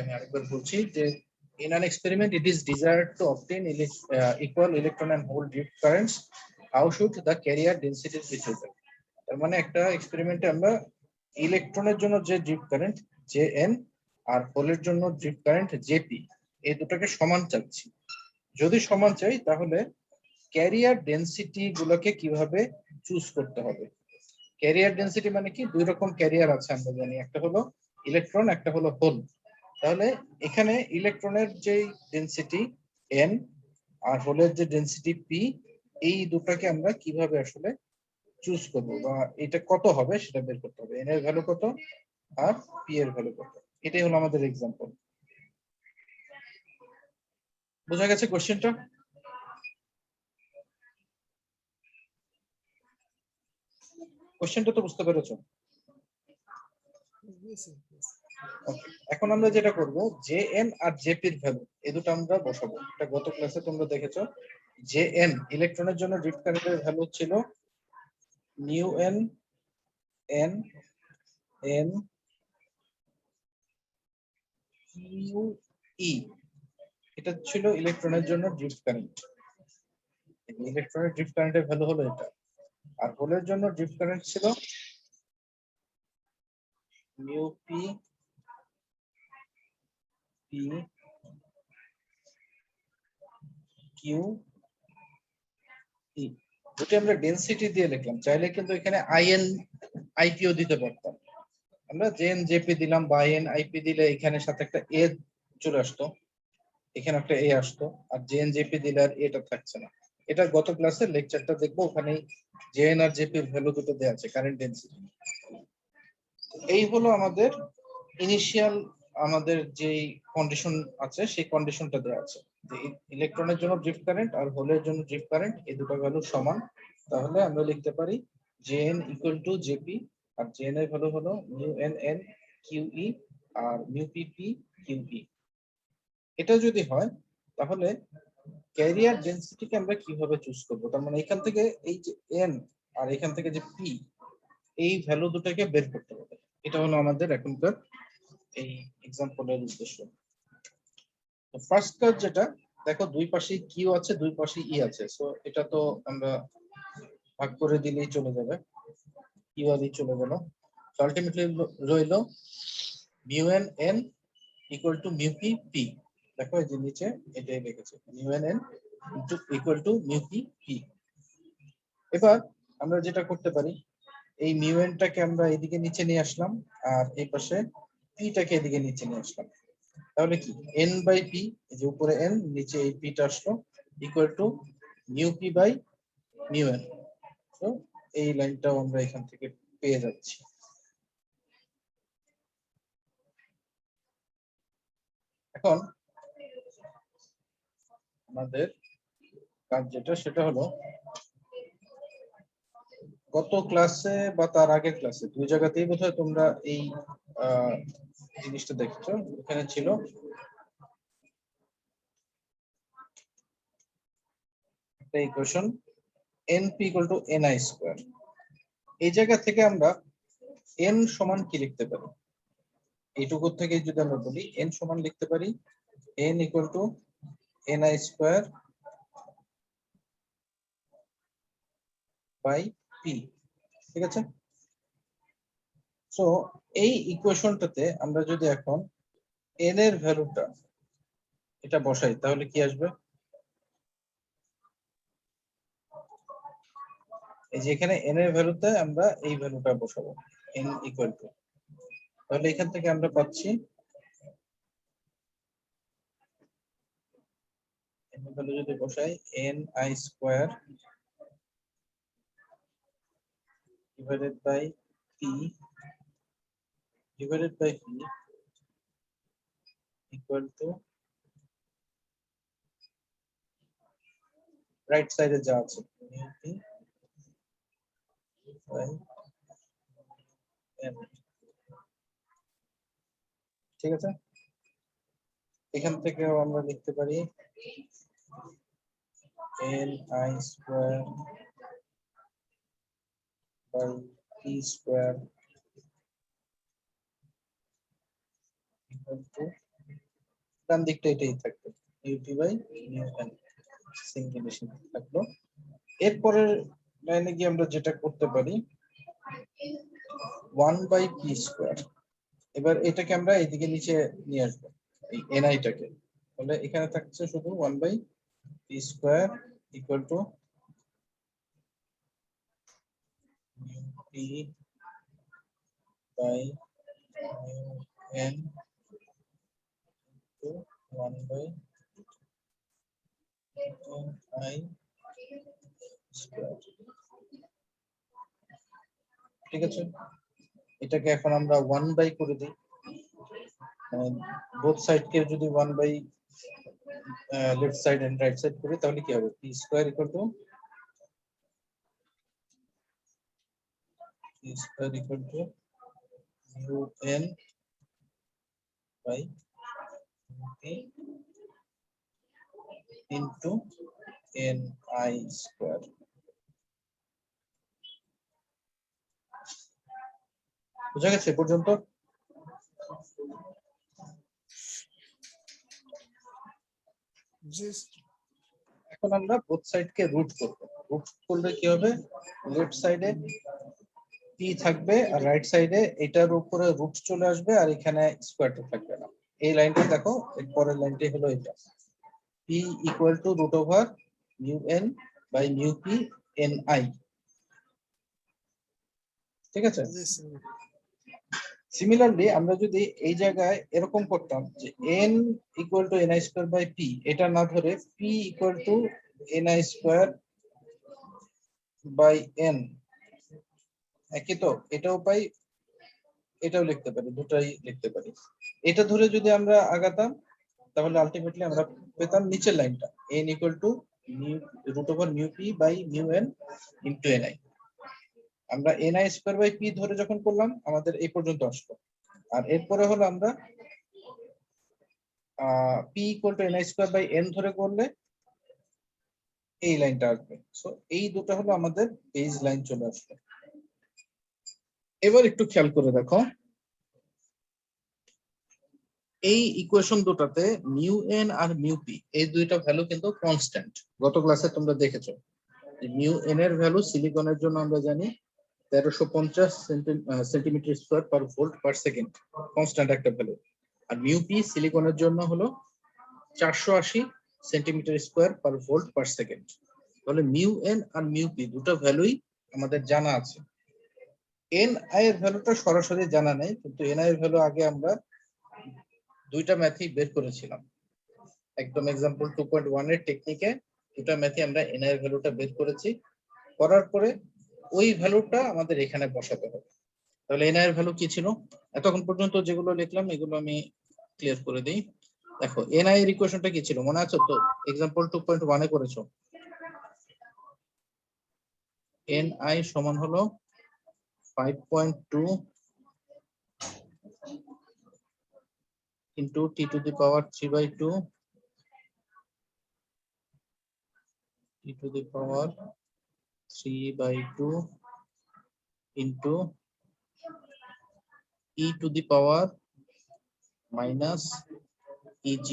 আমি আরেকবার বলছি যে in an experiment it is desired to obtain equal electron and hole drift currents. How should the carrier densities be chosen? তার মানে একটা এক্সপেরিমেন্টে আমরা ইলেকট্রনের জন্য যে ড্রিফট কারেন্ট Jn আর হোলের জন্য ড্রিফট কারেন্ট Jp এই দুটোকে সমান চাচ্ছি। যদি সমান চাই তাহলে ক্যারিয়ার ডেনসিটি গুলোকে কিভাবে চুজ করতে হবে। ক্যারিয়ার ডেনসিটি মানে কি, দুই রকম ক্যারিয়ার আছে আমরা জানি, একটা হলো ইলেকট্রন, একটা হলো হোল। তাহলে এখানে ইলেকট্রনের যে ডেনসিটি n আর হোলের যে ডেনসিটি p, এই দুটাকে আমরা কিভাবে আসলে চুজ করব বা এটা কত হবে সেটা বের করতে হবে। n এর ভ্যালু কত আর p এর ভ্যালু কত, এটাই হলো আমাদের এক্সাম্পল। বোঝা গেছে কোশ্চেনটা? কোশ্চেনটা তো বুঝতে পেরেছো? এখন আমরা যেটা করব, Jn আর Jp এর ভ্যালু এই দুটো আমরা বসাবো। এটা গত ক্লাসে তোমরা দেখেছো। Jn ইলেকট্রনের জন্য ড্রিফট কারেন্টের ভ্যালু ছিল μn n n QE, এটা ছিল ইলেকট্রনের জন্য ড্রিফট কারেন্ট। ইলেকট্রনের ড্রিফট কারেন্টের ভ্যালু হলো এটা। আর হোলের জন্য ড্রিফট কারেন্ট ছিল μp p q e, যেটা আমরা ডেনসিটি দিয়ে লিখলাম। চাইলে কিন্তু এখানে in ip ও দিতে পারতাম। আমরা jn jp দিলাম বা in ip দিলে এখানে সাথে একটা a চলে আসতো, এখানে একটা a আসতো, আর jn jp দিলে আর এটা থাকছে না। এটা গত ক্লাসের লেকচারটা দেখবো, ওখানে jn আর jp এর ভ্যালু দুটো দেওয়া আছে, কারেন্ট ডেনসিটি। এই হলো আমাদের ইনিশিয়াল, আমাদের যে কন্ডিশন আছে সেই কন্ডিশনটা দেওয়া আছে যে ইলেকট্রনের জন্য ড্রিফট কারেন্ট আর হোলের জন্য ড্রিফট কারেন্ট এই দুটো ভ্যালু সমান। তাহলে আমরা লিখতে পারি Jn ইকুয়াল টু Jp, আর Jn এর ভ্যালু হলো μnn QE আর μpp QE। এটা যদি হয় তাহলে ক্যারিয়ার ডেনসিটিকে আমরা কিভাবে চুজ করব। তার মানে এখান থেকে এই যে n আর এখান থেকে যে p, এই ভ্যালু দুটাকে বের করতে হবে। এটা হলো আমাদের এখনকার এই এক্সাম্পলের উদ্দেশ্য। তো ফার্স্ট কাজ যেটা, দেখো দুই পাশে কিউ আছে, দুই পাশে ই আছে, সো এটা তো আমরা ভাগ করে দিলেই চলে যাবে, কিউ আর ই চলে গেল। আলটিমেটলি রইল μn n equal two μp p। দেখো এই যে নিচে এটাই লিখেছে μn n equal two μp p। এবার আমরা যেটা করতে পারি, এই μn টাকে আমরা এদিকে নিচে নিয়ে আসলাম, আর এই পাশে p টাকে এদিকে নিচে নিয়ে আসলাম। তাহলে কি n বাই p, এই যে উপরে n নিচে এই p টা আসলো, equal to mu p by mu n। তো এই লাইনটাও আমরা এখান থেকে পেয়ে যাচ্ছি। এখন আমাদের কাজ যেটা সেটা হলো, গত ক্লাসে বা তার আগের ক্লাসে দুই জায়গাতেই বোধহয় তোমরা এই জিনিসটা দেখছো। এখানে ছিল একটা equation np equal to ni square. এই জায়গা থেকে আমরা n সমান কি লিখতে পারি, এইটুকু থেকে যদি আমরা বলি n সমান লিখতে পারি n equal to ni square by p। ঠিক আছে? সো এই ইকুয়েশনটাতে আমরা যদি এখন n এর ভ্যালুটা এটা বসাই তাহলে কি আসবে, এই যে এখানে n এর ভ্যালুতে আমরা এই ভ্যালুটা বসাবো n ইকুয়াল টু, তাহলে এখান থেকে আমরা পাচ্ছি n এর ভ্যালু যদি বসাই ni square divided by p divided by p equal to, right সাইডে যা আছে p বাই n। ঠিক আছে? এখান থেকেও আমরা লিখতে পারি ni square by p square equal to ডান দিকটা এটাই থাকবে, UP by mu n same জিনিস থাকলো। এরপরের লাইনে গিয়ে আমরা যেটা করতে পারি 1/p²। এবার এটাকে আমরা এইদিকে নিচে নিয়ে আসবো, এই এনআইটাকে। তাহলে এখানে থাকছে শুধু 1/p² equal to p by n to 1/ni²। ঠিক আছে, এটাকে এখন আমরা 1/, করে দিই। বোথ সাইড কে যদি 1/, left side and right side করি তাহলে কি হবে, p² equal to un by p into ni²। বুঝা গেছে এ পর্যন্ত? এখন আমরা বোথ সাইড কে রুট করব। রুট করলে কি হবে, লেফট সাইডে p থাকবে আর রাইট সাইডে এটার উপরে রুট চলে আসবে আর এখানে স্কয়ারটা থাকবে না। এই লাইনটা দেখো, এর পরের লাইনটাই হলো এটা, p equal to root over mu n by mu p ni। ঠিক আছে, সিমিলারলি আমরা যদি এই জায়গায় এরকম করতাম যে n equal to ni² by p, এটা না ধরে p equal to ni² by n, একই তো, এটাও পাই এটাও লিখতে পারি, দুটাই লিখতে পারি। এটা ধরে যদি আমরা আগাতাম তাহলে আলটিমেটলি আমরা পেতাম নিচের লাইনটা n equal to root over mu p by mu n ইনটু ni। আমরা ni² বাই p ধরে যখন করলাম আমাদের এই পর্যন্ত আসলো, আর এরপরে হলো আমরা p equal to ni² by n ধরে করলে এই লাইনটা আসবে। সো এই দুটো হলো আমাদের বেজ লাইন চলে আসলো। এবার একটু খেয়াল করে দেখো, এই ইকুয়েশন দুটাতে মিউ এন আর মিউ পি এই দুইটা ভ্যালু কিন্তু কনস্ট্যান্ট। গত ক্লাসে তোমরা দেখেছো মিউ এন এর ভ্যালু সিলিকনের জন্য আমরা জানি 1350 সেন্টিমিটার স্কয়ার পার ভোল্ট পার সেকেন্ড, কনস্ট্যান্ট একটা ভ্যালু। আর মিউ পি সিলিকনের জন্য হলো 480 সেন্টিমিটার স্কয়ার পার ভোল্ট পার সেকেন্ড। তাহলে মিউ এন আর মিউ পি দুটো ভ্যালুই আমাদের জানা আছে। এন আই এর ভ্যালুটা সরাসরি জানা নেই, কিন্তু এন আই এর ভ্যালু আগে আমরা দুইটা ম্যাথই বের করেছিলাম। একদম এক্সাম্পল 2.1 এর টেকনিকে দুটা ম্যাথে আমরা এন আই এর ভ্যালুটা বের করেছি। করার পরে ওই ভ্যালুটা আমাদের এখানে বসাতে হবে। তাহলে এন আই এর ভ্যালু কি ছিল, এতক্ষণ পর্যন্ত যেগুলো লিখলাম এগুলো আমি ক্লিয়ার করে দিই। দেখো এন আই এর ইকুয়েশনটা কি ছিল মনে আছে তো, এক্সাম্পল 2.1 এ করেছো। এন আই সমান হলো 5.2 into t to the power 3/2 t to the power 3/2 into e to the power minus eg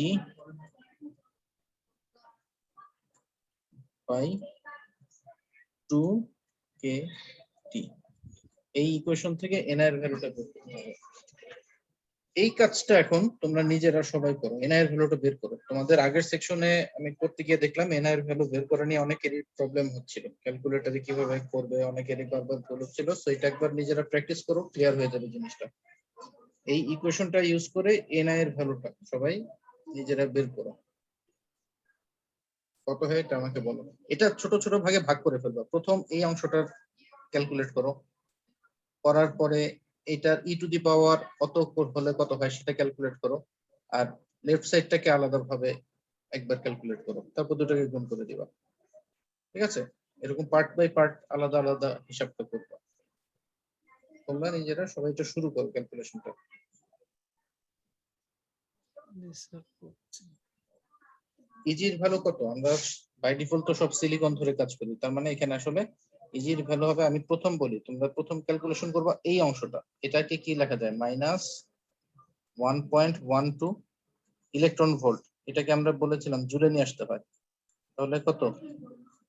by 2kt। এই ইকুয়েশন থেকে এন এর ভ্যালুটা বের করতে হবে। এই কাজটা এখন তোমরা নিজেরা সবাই করো, এন এর ভ্যালুটা বের করো। তোমাদের আগের সেকশনে আমি করতে গিয়ে দেখলাম এন এর ভ্যালু বের করা নিয়ে অনেকেরই প্রবলেম হচ্ছিল, ক্যালকুলেটরে কিভাবে করবে অনেকেরই বারবার ভুল হচ্ছিল। সো এটা একবার নিজেরা প্র্যাকটিস করো, ক্লিয়ার হয়ে যাবে জিনিসটা। এই ইকুয়েশনটা ইউজ করে এন এর ভ্যালুটা সবাই নিজেরা বের করো। কত হয় এটা আমাকে বলো। এটা ছোট ছোট ভাগে ভাগ করে ফেলবা। প্রথম এই অংশটা ক্যালকুলেট করো, করার পরে এটার ই টু দি পাওয়ার কত হলে কত হয় সেটা ক্যালকুলেট করো, আর লেফট সাইডটাকে আলাদাভাবে একবার ক্যালকুলেট করো, তারপর দুটোকে গুণ করে দিবা। ঠিক আছে, এরকম পার্ট বাই পার্ট আলাদা আলাদা হিসাবটা করবা। তোমরা নিজেরা সবাই এটা শুরু করো ক্যালকুলেশনটা। ইজির ভ্যালু কত, আমরা বাই ডিফল্ট তো সব সিলিকন ধরে কাজ করি, তার মানে এখানে আসলে ইজির ভ্যালু হবে, আমি প্রথম বলি তোমরা প্রথম ক্যালকুলেশন করবা এই অংশটা, এটাকে কি লেখা যায় -1.12 ইলেকট্রন ভোল্ট, এটাকে আমরা বলেছিলাম জুলে নিয়ে আসতে হয়। তাহলে কত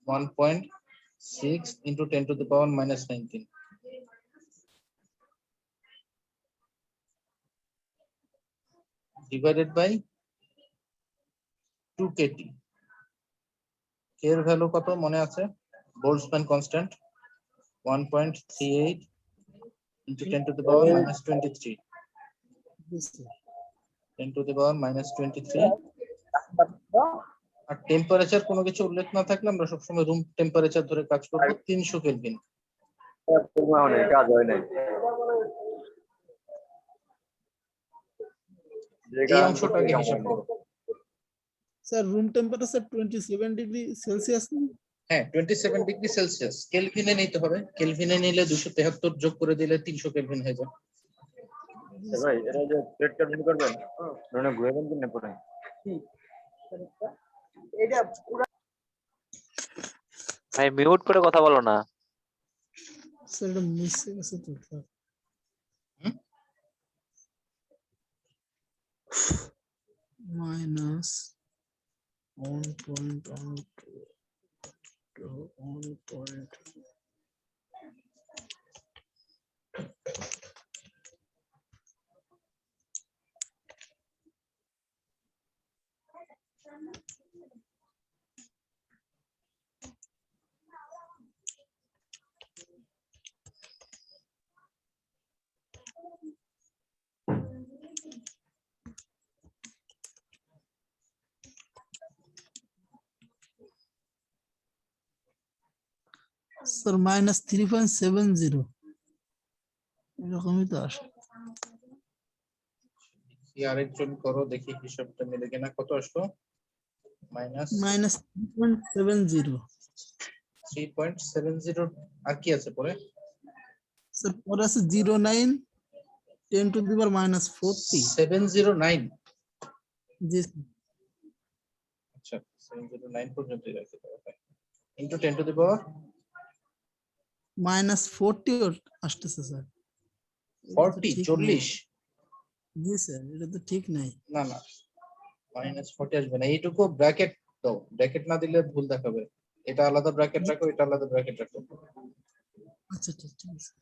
1.6 ইন্টু 10⁻⁻19 ডিভাইডেড বাই 2 কেটি। কে এর ভ্যালু কত মনে আছে? Boltzmann constant 1.38 into 10⁻⁻23 10⁻⁻23। আর টেম্পারেচার কোনো কিছু উল্লেখ না থাকলে আমরা সবসময় রুম টেম্পারেচার ধরে কাজ করব, 300 কেলভিন। এই অংশটাকে হিসাব করো। Sir room temperature 27 degree Celsius. হ্যাঁ 27 ডিগ্রি সেলসিয়াস, কেলভিনে নিতে হবে। কেলভিনে নিলে 273 যোগ করে দিলে 300 কেলভিন হয়ে যায়। ভাই এটা যে প্লেট ক্যালকুলেট করবেন মানে ঘুরাবেন কিনা পরে এটা পুরো ভাই মিউট করে কথা বলো না। স্যার এটা মিস হয়ে গেছে তো sir. Minus 1.12 to 1. Sir minus 3.70 এরকমই তো আসে। আরেকজন করো দেখি হিসাবটা মিলে কিনা। কত আসলো? মাইনাস 3.70। 3.70। আর কি আছে পরে? স্যার পরে আছে 09 10⁻⁻40। 709। জি আচ্ছা 709 পর্যন্ত রাখতে হবে ইনটু 10⁻⁻40 আসতেছে স্যার। 40। জি স্যার এটা তো ঠিক নাই। না না -40 আসবে না, এইটুকু ব্র্যাকেট দাও। ব্র্যাকেট না দিলে ভুল দেখাবে। এটা আলাদা ব্র্যাকেট রাখো, এটা আলাদা ব্র্যাকেট রাখো। আচ্ছা ঠিক আছে।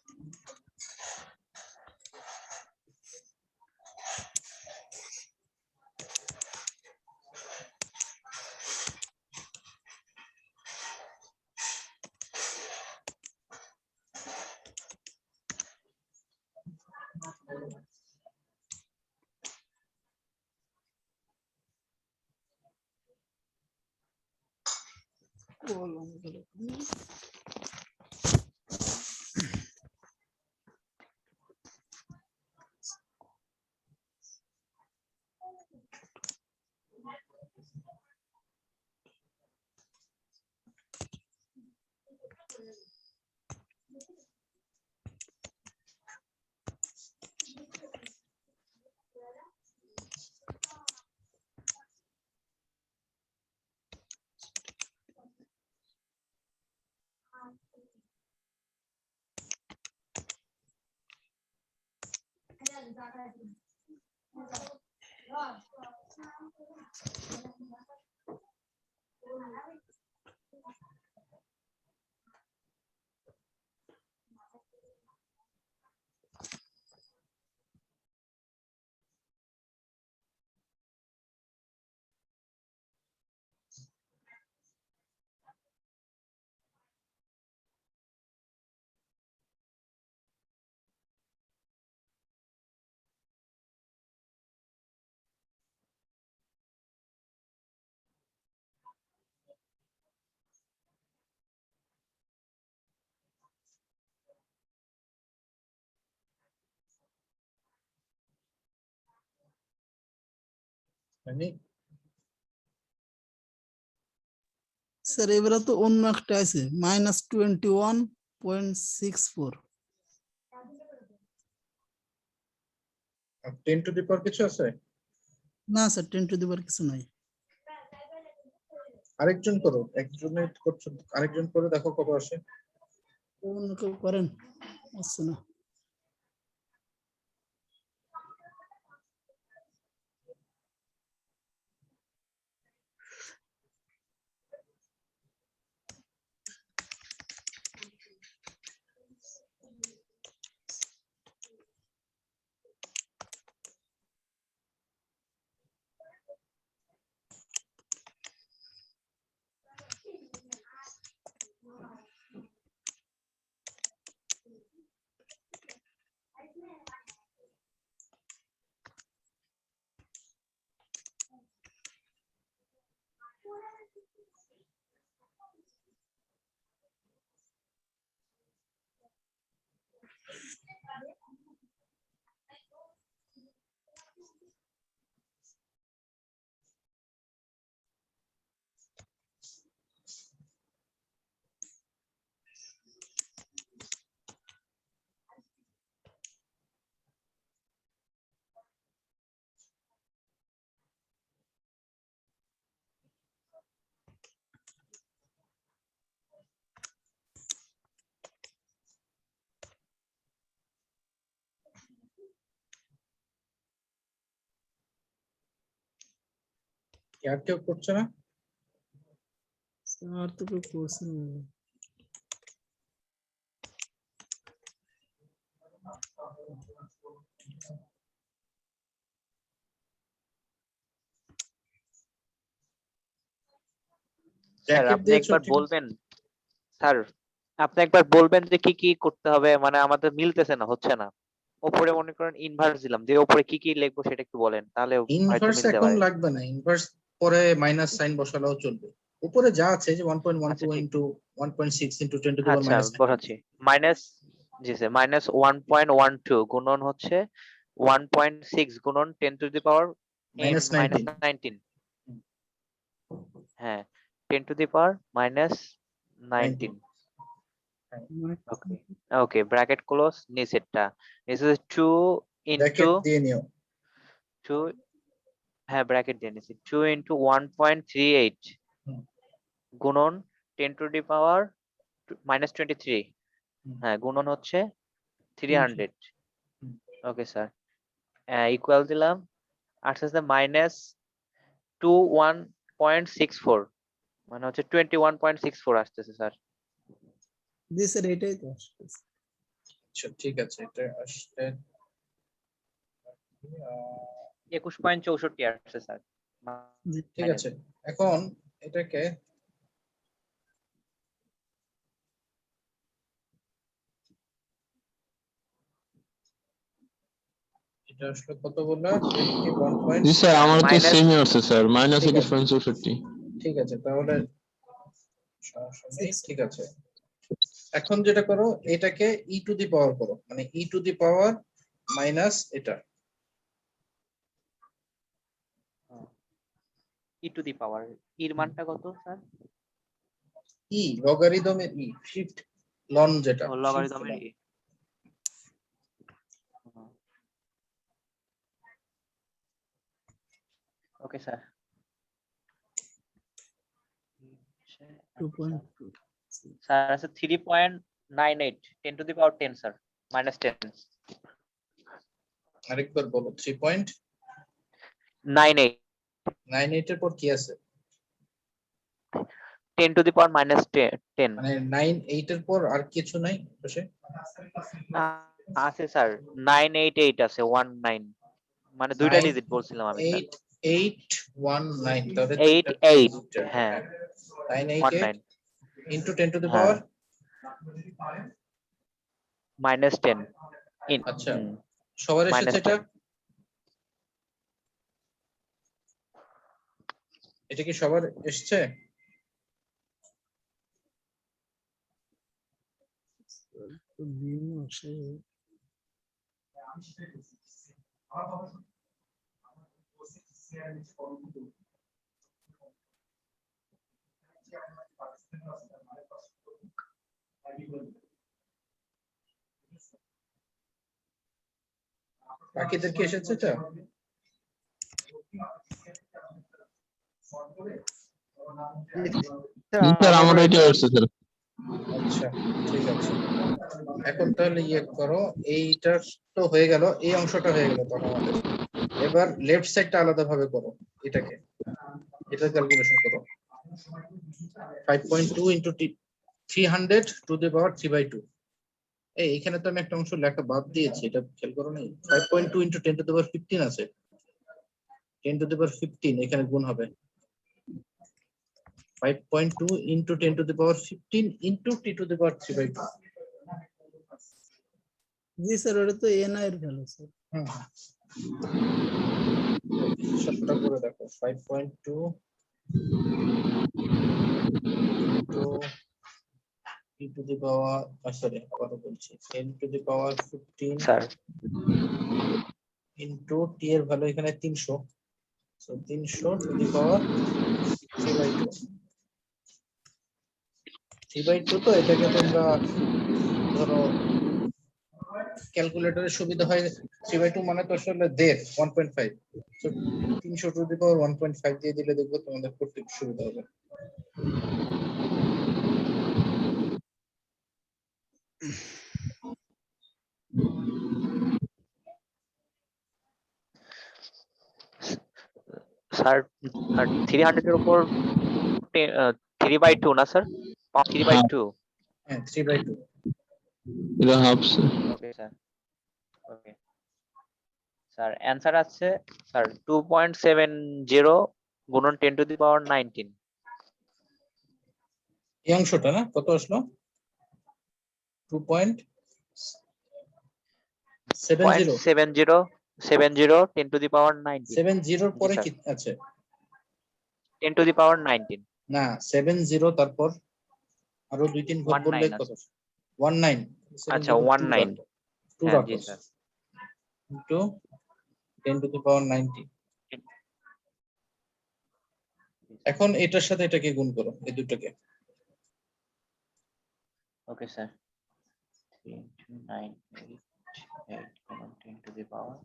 মানে স্যার এবারে তো অন্য একটা আছে -21.64। 10 টু দি পাওয়ার কিছু আছে? না স্যার 10⁻⁻ কিছু নাই। আরেকজন করো, একজনের করছো, আরেকজন করে দেখো কত আসে। অন্য কেউ করেন, আসছে না। আর কেউ করছে না? আর তো কেউ করছে না। স্যার Bracket আপনি দিয়েছো একবার ঠিক আছে? বলবেন, স্যার আপনি একবার বলবেন যে কি কি করতে হবে, মানে আমাদের মিলতেছে না, হচ্ছে না। উপরে মনে করেন ইনভার্স দিলাম, যে উপরে কি কি লিখবো সেটা একটু বলেন, তাহলে হয়তো ইনভার্স মিলতে এখন পারে। লাগবে না, ইনভার্স পরে মাইনাস সাইন বসালেও চলবে। উপরে যা আছে যে 1.12 আচ্ছা ঠিক, ইনটু 1.6 ইনটু 10 টু দি পাওয়ার আচ্ছা মাইনাস 19। বসাচ্ছি। মাইনাস, জি স্যার, মাইনাস 1.12 গুণন হচ্ছে 1.6 গুণন 10 to the power minus minus 19। 19। হ্যাঁ, 10 to the power minus 19। Okay, okay, bracket close, নিচেরটা নিচে 2 ইনটু ব্র্যাকেট দিয়ে নিও। 2, হ্যাঁ ব্র্যাকেট দিয়ে নিছি, 2 ইনটু 1.38 হুম। গুণন 10 টু দি পাওয়ার মাইনাস 23। হুম। হ্যাঁ, গুণন হচ্ছে 300। হুম। ওকে স্যার, ইকুয়াল দিলাম, আসছে মাইনাস 21.64, মানে হচ্ছে 21.64 আসতেছে স্যার। জি স্যার, এটাই তো আসতেছে। আচ্ছা ঠিক আছে, এটা আসলে 21.64 আসছে স্যার। জি। ঠিক আছে। এখন এটাকে এটা আসলে কত বললা? 21. জি স্যার, আমার তো মাইনাস, সেমই আসছে স্যার, মাইনাস ঠিক আছে 21.64। ঠিক আছে, তাহলে সমস্যা নেই, ঠিক আছে। এখন যেটা করো, এটাকে ই টু দি পাওয়ার করো, মানে ই টু দি পাওয়ার মাইনাস এটা ই টু দি পাওয়ার, এর মানটা কত স্যার? ই লগারিদমের ই শিফট লন যেটা ও shift লগারিদমের ln। ই। Okay sir. 2.2 স্যার আছে 3.98 10 to the power 10 sir, minus 10। আরেকবার বলো। 3.98 98 এর পর কি আছে? 10 টু দি পাওয়ার মাইনাস 10। মানে 98 এর পর আর কিছু নাই পাশে? আছে স্যার, 988 আছে, 19, মানে দুইটা ডিজিট বলছিলাম আমি স্যার। 98819, তাহলে 88, হ্যাঁ 988 19, ইনটু 10 টু দি হ্যাঁ পাওয়ার মাইনাস 10 ইন, আচ্ছা সবার এসেছে মাইনাস এটা? 10। এটা কি সবার এসেছে? তো ভিন্ন আসে। বাকিদের কি এসেছে এটা? জি স্যার, আমার এটাই আসছে স্যার। আচ্ছা ঠিক আছে, এখন তাহলে ইয়ে করো, এইটা তো হয়ে গেল, এই অংশটা হয়ে গেল তখন আমাদের। এবার লেফট সাইডটা আলাদা ভাবে করো, এটাকে এটা ক্যালকুলেশন করো। 5.2 ইনটু 300 টু দি পাওয়ার 3/2। এই এখানে তো আমি একটা অংশ লেখা বাদ দিয়েছি, এটা খেয়াল করো নাই? 5.2 ইনটু 10 টু দি পাওয়ার 15 আছে, 10 টু দি পাওয়ার 15 এখানে গুণ হবে। 5.2 into 10 to the power 15 into t two the power 3/2। G sir, ওটা তো এনআই এর ভ্যালু স্যার। হিসাবটা করে দেখো। 5.2 into e to the power sorry আবারও বলছি n to the power 15 sir into t এর ভ্যালু এখানে 300 so 300 to the power 3/2 3/2 তো এটাকে তোমরা ধরো ক্যালকুলেটরের সুবিধা হয় 3/2 মানে তো আসলে 1.5 so 300 to the power 1.5 দিয়ে দিলে দেখবো তোমাদের করতে সুবিধা হবে স্যার 300 এর উপর 3/2 না স্যার 3/2 হ্যাঁ 3/2 এটা half sir. Okay sir okay sir answer আছে স্যার 2.70 গুণন 10 টু দি পাওয়ার 19 এই অংশটা না কত আসলো 2.70 0.70 10 টু দি পাওয়ার 19 70 এর পরে স্যার। কি আছে 10 টু দি পাওয়ার 19 না 70 তারপর আরো 2-3 ঘর 19 বললে আছে। কত 19 আচ্ছা 19 2 হ্যাঁ জি sir into 10 to the power 90 এখন এটার সাথে এটাকে গুণ করো এই দুটোকে ওকে স্যার 3 into 9 8 গুণন 10 to the power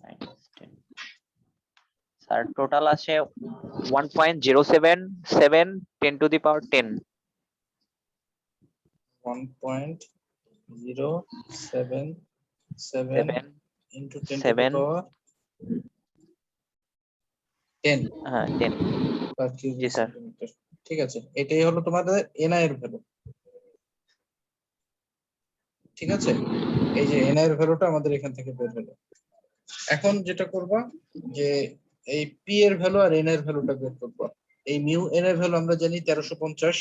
-10 sir total আসে 1.077 10 to the power 10 1.077 into 10 to the 7 power 10 হ্যাঁ 10 per cubic জি স্যার centimeter ঠিক আছে এটাই হলো তোমাদের ni এর ভ্যালু ঠিক আছে এই যে ni এর ভ্যালুটা আমাদের এখান থেকে বের হলো এখন যেটা করবা যে এই p এর ভ্যালু আর n এর ভ্যালুটা বের করবা এই মিউ n এর ভ্যালু আমরা জানি 1350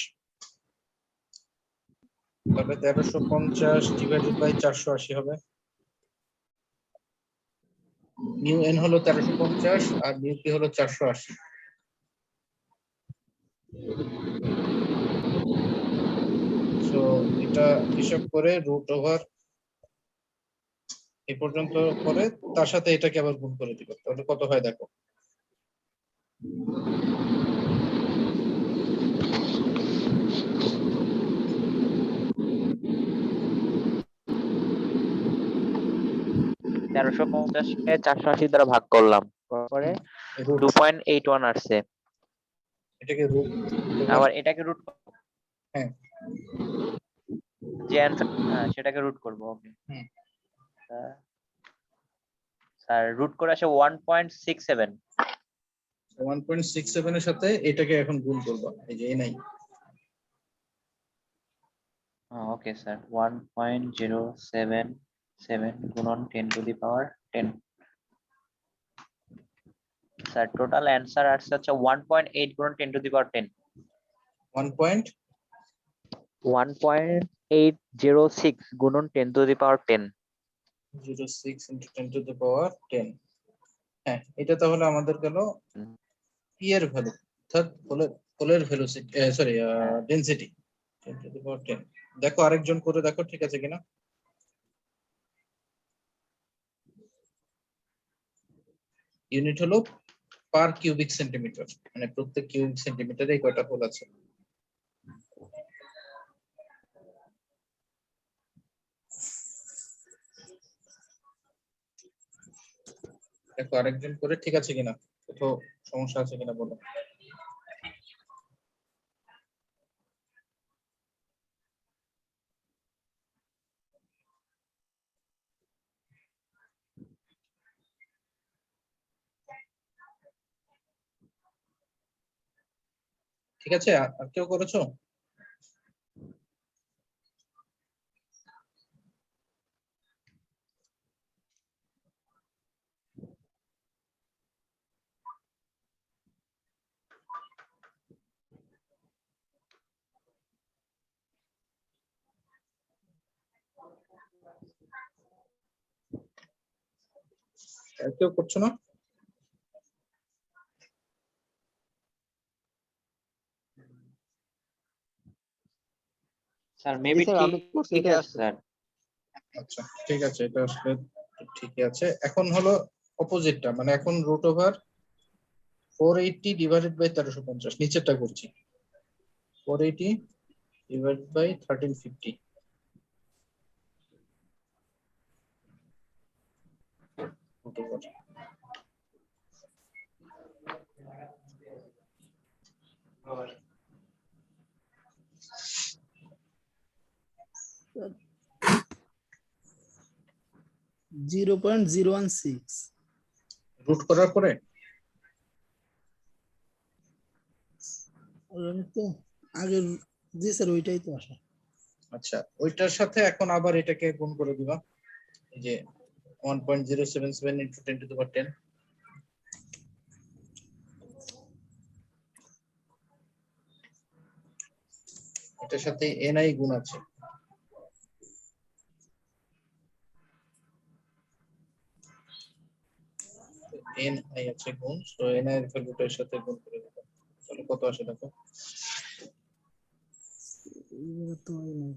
তাহলে 1350 ডিভাইডেড বাই 480 হবে মিউ n হলো 1350 আর মিউ p হলো 480 সো এটা হিসাব করে রুট ওভার এই পর্যন্ত করে তার সাথে এটাকে আবার গুণ করে দিবে তাহলে কত হয় দেখো তেরোশো পঞ্চাশকে 480 দ্বারা ভাগ করলাম তারপরে রুট 2.81 আসছে এটাকে রুট আবার এটাকে রুট হ্যাঁ যে অ্যানসার সেটাকে রুট করব ওকে হুম। স্যার রুট করে আসে 1.67 1.67 এর সাথে এটাকে এখন গুণ করবা এই যে নাই ওকে স্যার 1.077 গুণন 10 to the power 10 sir total answer আসছে হচ্ছে 1.8 গুণন 10 টু দি পাওয়ার 10 1.806 গুণন 10 to the power 10 1.06 into 10 to the power 10 হ্যাঁ এটা তাহলে আমাদের গেল p এর ভ্যালু অর্থাৎ পোলের velocity sorry density 10 to the power 10 দেখো আরেকজন করে দেখো ঠিক আছে কিনা ইউনিট হলো পার কিউবিক সেন্টিমিটার মানে প্রত্যেক কিউবিক সেন্টিমিটারে কয়টা হোল আছে দেখো আরেকজন করে ঠিক আছে কিনা কোথাও সমস্যা আছে কিনা বলো ঠিক আছে আর কেউ করেছো আর কেউ করছো না স্যার মেবি স্যার, আমি ঠিক করছি, ঠিক এটাই আছে স্যার। আচ্ছা ঠিক আছে, এটা আসলে ঠিকই আছে। এখন হলো অপোজিটটা, মানে এখন রুট ওভার 480 ডিভাইডেড বাই 1350, নিচেরটা করছি। 480 divided by 1350, root over. Sir 0.016। Root করার পরে আমি তো আগের, জি স্যার ওইটাই তো আসা। আচ্ছা, ওইটার সাথে এখন আবার এটাকে গুণ করে দিবা, এই যে 1.077 ইন্টু 10 টু দি পাওয়ার 10। এটার সাথে এনআই গুণ আছে, এনআই আছে গুণ, তো এনআই এর ভ্যালুটার সাথে গুণ করে দিবা, তাহলে কত আসে দেখো। এগুলো তো হয় না।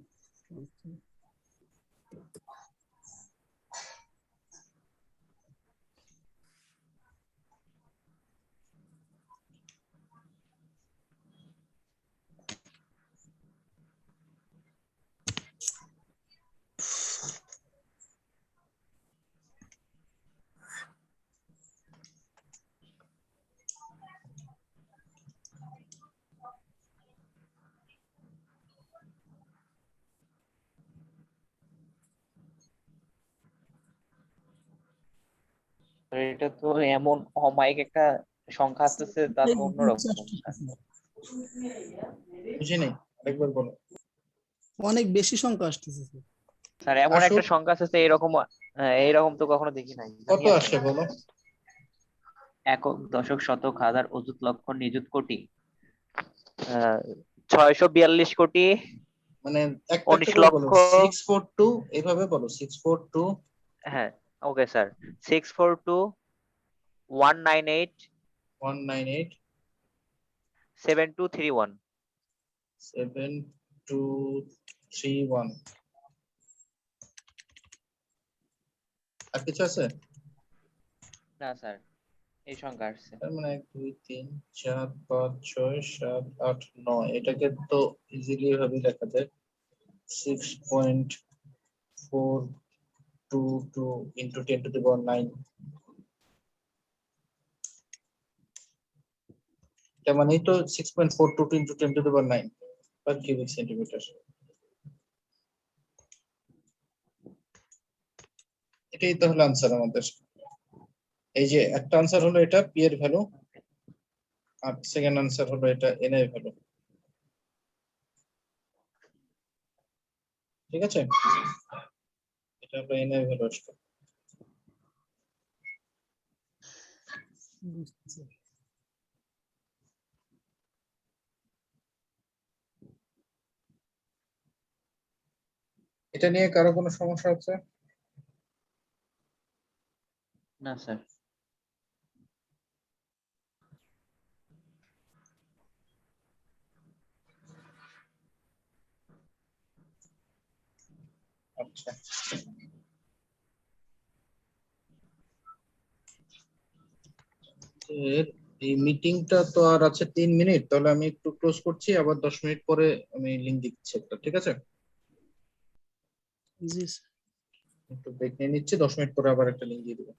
স্যার, এটা তো এমন অমায়িক একটা সংখ্যা আসতেছে, তা তো অন্যরকম স্যার। বুঝি নাই, আরেকবার বলো। অনেক বেশি সংখ্যা আসতেছে স্যার। স্যার এমন একটা আসুক, সংখ্যা আসতেছে এরকম, এইরকম তো কখনো দেখি নাই। কত আসে বলো। একক, দশক, শতক, হাজার, অযুত, লক্ষ, নিযুত, কোটি। 642 কোটি মানে একটা 19 করে বলো, লক্ষ। 642 এইভাবে বলো, 642 হ্যাঁ, ওকে স্যার। 642 198 198 7231। 7231। আর কিছু আছে? না স্যার, এই সংখ্যা আসছে। তার মানে 1 2 3 4 5 6 7 8 9, এটাকে তো ইজিলি ভাবে লেখা যায় 6.422 ইন্টু 10 টু দি পাওয়ার 9। এটা মানেই তো 6.422 into 10 to the power 9 per cubic centimetre. এটাই তো হলো আনসার আমাদের। এই যে একটা আনসার হলো এটা পি এর ভ্যালু, আর সেকেন্ড আনসার হলো এটা এন এর ভ্যালু। ঠিক আছে, এটা হলো এন এর ভ্যালু আসবে। বুঝছি। এটা নিয়ে কারো কোনো সমস্যা আছে? না স্যার। আচ্ছা, এই মিটিংটা তো আর আছে 3 মিনিট, তাহলে আমি একটু ক্লোজ করছি, আবার 10 মিনিট পরে আমি লিংক দিচ্ছি একটা, ঠিক আছে? জি স্যার। একটু ব্রেক নিয়ে নিচ্ছি, 10 মিনিট পরে আবার একটা লিংক দিয়ে দেবো।